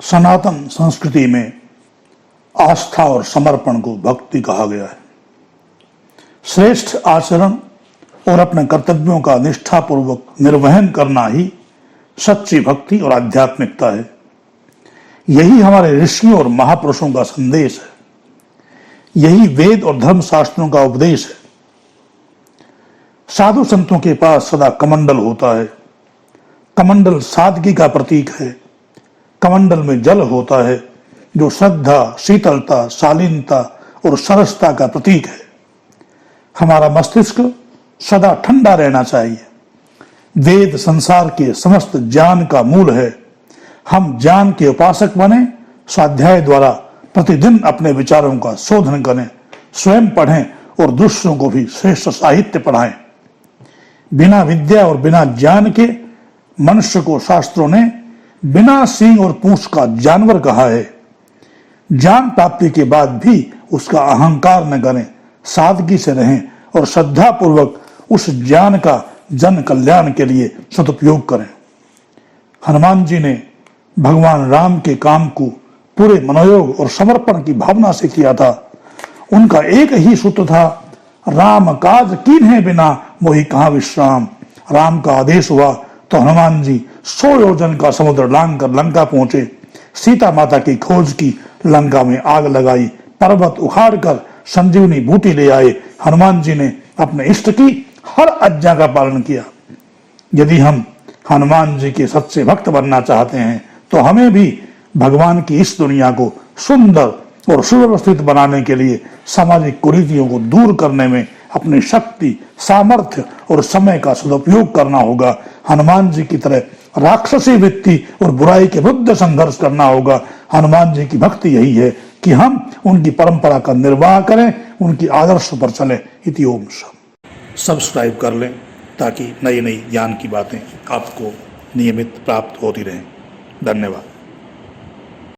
सनातन संस्कृति में आस्था और समर्पण को भक्ति कहा गया है। श्रेष्ठ आचरण और अपने कर्तव्यों का निष्ठापूर्वक निर्वहन करना ही सच्ची भक्ति और आध्यात्मिकता है। यही हमारे ऋषियों और महापुरुषों का संदेश है। यही वेद और धर्म शास्त्रों का उपदेश है। साधु संतों के पास सदा कमंडल होता है। कमंडल सादगी का प्रतीक है। कमंडल में जल होता है जो श्रद्धा, शीतलता, शालीनता और सरसता का प्रतीक है। हमारा मस्तिष्क सदा ठंडा रहना चाहिए। वेद संसार के समस्त ज्ञान का मूल है। हम ज्ञान के उपासक बने, स्वाध्याय द्वारा प्रतिदिन अपने विचारों का शोधन करें, स्वयं पढ़ें और दूसरों को भी श्रेष्ठ साहित्य पढ़ाएं। बिना विद्या और बिना ज्ञान के मनुष्य को शास्त्रों ने बिना सींग और पूंछ का जानवर कहा है। ज्ञान प्राप्ति के बाद भी उसका अहंकार न करें, सादगी से रहें और श्रद्धा पूर्वक उस ज्ञान का जन कल्याण के लिए सदुपयोग करें। हनुमान जी ने भगवान राम के काम को पूरे मनोयोग और समर्पण की भावना से किया था। उनका एक ही सूत्र था, राम काज कीन्हे बिना मोहि कहां विश्राम। राम का आदेश हुआ तो हनुमान जी 100 योजन का समुद्र लांग कर लंका पहुंचे। सीता माता की खोज की, लंका में आग लगाई, पर्वत उखाड़ कर संजीवनी बूटी ले आए। हनुमान जी ने अपने इष्ट की हर आज्ञा का पालन किया। यदि हम हनुमान जी के सच्चे भक्त बनना चाहते हैं तो हमें भी भगवान की इस दुनिया को सुंदर और सुव्यवस्थित बनाने के लिए सामाजिक कुरीतियों को दूर करने में अपनी शक्ति, सामर्थ्य और समय का सदुपयोग करना होगा। हनुमान जी की तरह राक्षसी वृत्ति और बुराई के विरुद्ध संघर्ष करना होगा। हनुमान जी की भक्ति यही है कि हम उनकी परंपरा का निर्वाह करें, उनकी आदर्श पर चलें। इति ओम। सब्सक्राइब कर लें ताकि नई नई ज्ञान की बातें आपको नियमित प्राप्त होती रहें। धन्यवाद।